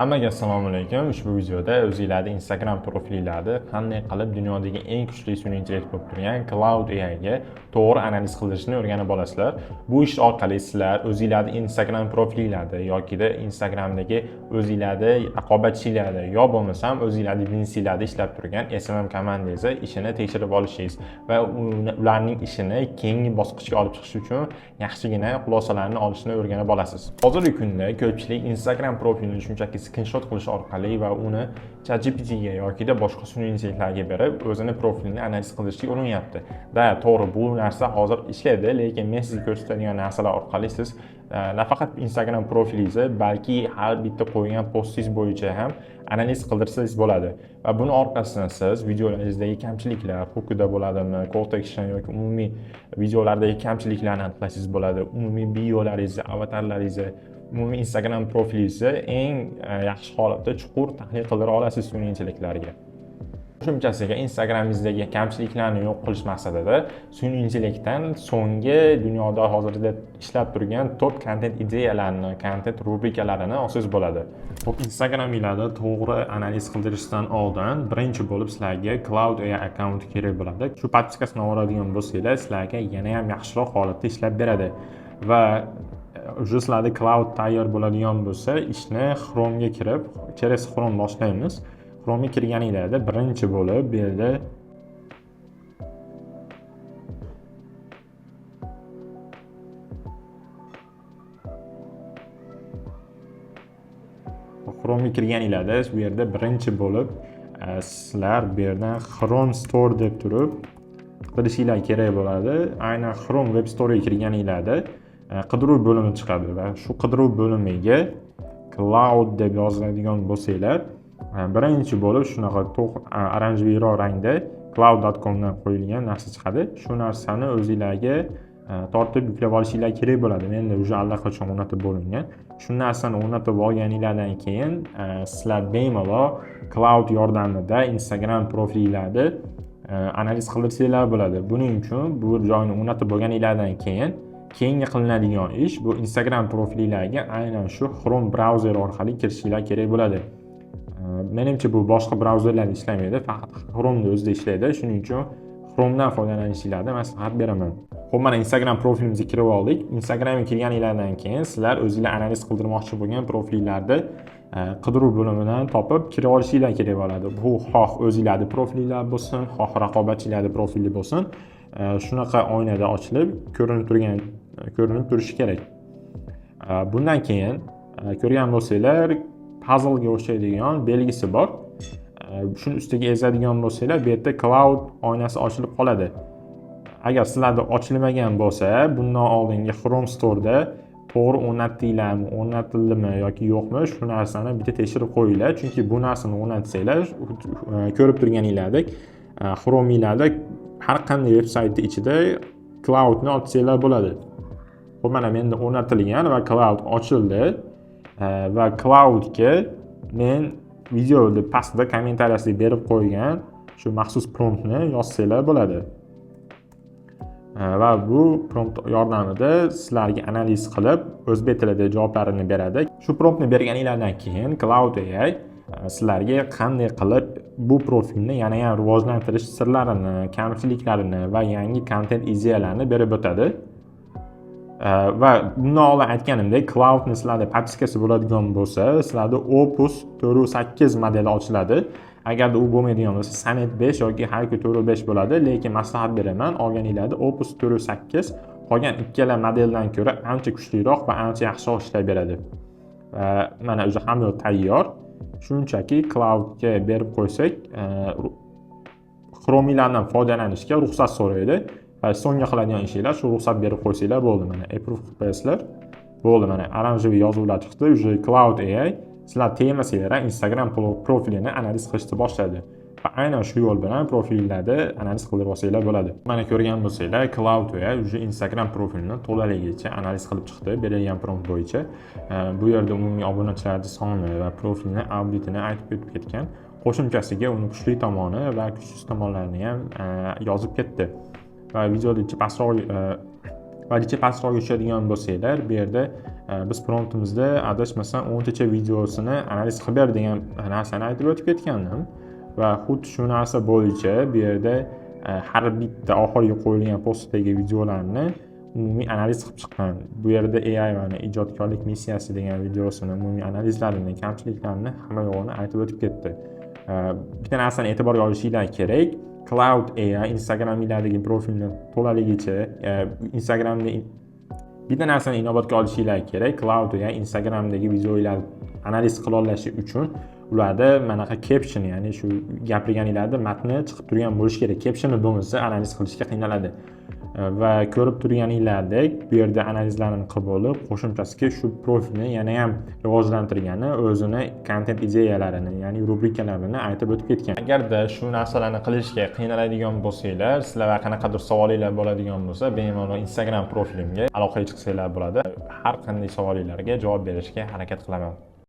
Hammaga assalomu alaykum. Ushbu videoda o'zingizlarning Instagram profilingizda qanday qilib dunyodagi eng kuchli sun'iy intellekt bo'lib turgan Cloud AI ga to'g'ri analiz qilishni o'rganib olasizlar. Bu ish orqali sizlar o'zingizlarning Instagram profilingizda yoki Instagramdagi o'zingizlarning raqobatchilarda yo bo'lmasam o'zingizlarning biznesingizda ishlab turgan SMM komandangizni ishini tekshirib olishingiz va ularning ishini keyingi bosqichga olib chiqish uchun yaxshigina xulosalarni olishni o'rganib olasiz. Hozirgi kunda ko'pchilik Instagram profilini shunchaki screenshot qilish orqali va uni ChatGPT ga yoki boshqa sun'iy intellektlarga berib o'zini profilini analiz qilishga uranyapti. Da to'g'ri, bu narsa hozir ishlaydi, lekin men sizga ko'rsatadigan narsalar orqali siz nafaqat Instagram profilingizni, balki har bitta qo'ygan postingiz bo'yicha ham analiz qildirsangiz bo'ladi. Va buni orqasidan siz videolaringizdagi kamchiliklar, hookida bo'ladimi, call to action yoki umumiy videolardagi kamchiliklarni aniqlasangiz bo'ladi. Umumiy biolaringizni, avatarlaringizni, umumiy Instagram profilingizni eng yaxshi holatda chuqur tahlil qildira olasiz sun'iy intellektlarga. Qo'shimchasiga Instagramingizdagi kamchiliklarni yo'q qilish maqsadida sun'iy intellektdan so'nggi dunyoda hozirda ishlab turgan top content ideyalarini, content rubrikalarini olsangiz bo'ladi. Instagramingizda to'g'ri analiz qildirishdan oldin birinchi bo'lib sizlarga Cloud AI akkaunt kerak bo'ladi. Shu podpiskasini oladigan bo'lsanglar, sizlarga yana ham yaxshiroq holatda ishlab beradi. Va sizlarda Cloud tayyor bo'ladigan bo'lsa, ishni Chrome ga kirib, через Chrome boshlaymiz. Chrome ga kirganingizda birinchi bo'lib bu yerda Chrome ga kirganingizda bu yerda birinchi bo'lib sizlar bu yerdan Chrome Store deb turib qidirishinglar kerak bo'ladi. Aynan Chrome Web Store ga kirganingizda qidiruv bo'limi chiqadi va shu qidiruv bo'limiga Cloud deb yozadigan bo'lsanglar, birinchi bo'lib shunaqa oranjviroq rangda cloud.com dan qo'yilgan narsa chiqadi. Shu narsani o'zingizlarga tortib yuklab olishinglar kerak bo'ladi. Menda уже allaqachon o'rnatib bo'lingan. Shu narsani o'rnatib olganingizdan keyin sizlar bemalol Cloud yordamida Instagram profilingizda analiz qildirsanglar bo'ladi. Buning uchun bu joyni o'rnatib bo'lganingizdan keyin keyingi qilinadigan ish bu Instagram profilingizga aynan shu Chrome brauzer orqali kirishinglar kerak bo'ladi. Menimcha bu boshqa brauzerlarda ishlamaydi, faqat Chrome'da o'zida ishlaydi. Shuning uchun Chrome'dan foydalanishinglarni maslahat beraman. Xo'p, mana Instagram profilimizga kirib oldik. Instagramga kirganingizdan keyin sizlar o'zingizlar analiz qildirmoqchi bo'lgan profillarni qidiruv bo'limidan topib kira olishinglar kerak bo'ladi. Bu xoh o'zingizlarning profilinglar bo'lsin, xoh raqobatchilarning profili bo'lsin, shunaqa oynada ochilib ko'rinib turishi kerak. Bundan keyin ko'rgan bo'lsanglar, puzzle ga o'xshaydigan belgisi bor. Shuni ustiga ezadigan bo'lsanglar, bu yerda Cloud oynasi ochilib qoladi. Agar sizlarda ochilmagan bo'lsa, bundan oldingi Chrome Store'da to'g'ri o'rnatdinglarmi, o'rnatildimi yoki yo'qmi, shu narsani bitta tekshirib qo'yinglar. Chunki bu narsani o'rnatsanglar, ko'rib turganinglardek, Chrome'ingizda har qanday veb-saytning ichida Cloudni ochsanglar bo'ladi. Xo'p, mana menda o'rnatilgan va Cloud ochildi. Va Cloudga men videoda pastda kommentariyasiga berib qo'ygan shu maxsus promptni yozsanglar bo'ladi. Va bu prompt yordamida sizlarga analiz qilib o'zbek tilida javoblarini beradi. Shu promptni berganingizdan keyin Cloud AI sizlarga qanday qilib bu profilni yana ham rivojlantirish sirlarini, kamchiliklarini va yangi content ideyalarini berib o'tadi. Va bundan oldin aytganimdek, Cloudni sizlarda podpiskasi bo'ladigan bo'lsa, sizlarda Opus 408 modeli ochiladi. Agarda u bo'lmaydigan bo'lsa, Sonnet 5 yoki Haiku 405 bo'ladi, lekin maslahat beraman, olganingizda Opus 408 qolgan ikkala modeldan ko'ra ancha kuchliroq va ancha yaxshiroq ishlaydi beradi. Mana o'zi hamma tayyor. Shunchaki Cloudga berib qo'ysak, Chrome'lardan foydalanishga ruxsat so'raydi. Va so'nggi qiladigan ishinglar shu ruxsat berib qo'ysanglar bo'ldi. Mana approve qilib qo'yasizlar. Bo'ldi, mana oranjiy yozuvlar chiqdi. Уже Cloud AI sizlar temasanglar Instagram profilini analiz qilishni boshladi. Va aynan shu yo'l bilan profillarda analiz qilib olsanglar bo'ladi. Mana ko'rgan bo'lsanglar, Cloud AI уже Instagram profilini to'laligicha analiz qilib chiqdi berilgan prompt bo'yicha. Bu yerda umumiy obunachilarning soni va profilni auditini aytib o'tib ketgan. Qo'shimchasiga uni kuchli tomoni va kuchsiz tomonlarini ham yozib ketdi. Va videoda pastroq va necha pastroqga tushadigan bo'lsanglar, bu yerda biz promptimizda adashmasam 10 tacha videosini analiz qilib ber degan narsani aytib o'tib ketgandim va xuddi shu narsa bo'yicha bu yerda har bitta oxirgi qo'yilgan postdagi videolarni umumiy analiz qilib chiqqan. Bu yerda AI va ijodkorlik missiyasi degan videosini umumiy analizlarini, kamchiliklarini hamma yo'g'ini aytib o'tib ketdi. Bitta narsani e'tiborga olishinglar kerak. Cloud AI Instagram'dagi profilni to'laligicha Instagramda bitta narsani inobatga olishinglar kerak. Cloud AI Instagram'dagi videolar analiz qila olishi uchun ularda manaqa caption, ya'ni shu gapirganinglarda matni chiqib turgan bo'lishi kerak. Captionni bo'lmasa analiz qilishga qiynaladi. Va ko'rib turganinglardek bu yerda analizlarni qilib olib, qo'shimchasiga shu profilni yana ham rivojlantirgani, o'zini kontent ideyalarini, ya'ni rubrikalarini aytib o'tib ketgan. Agarda shu narsalarni qilishga qiynaladigan bo'lsanglar, sizlar va qanaqadir savolinglar bo'ladigan bo'lsa, bemalol Instagram profilimga aloqaga chiqsanglar bo'ladi. Har qanday savolinglarga javob berishga harakat qilaman.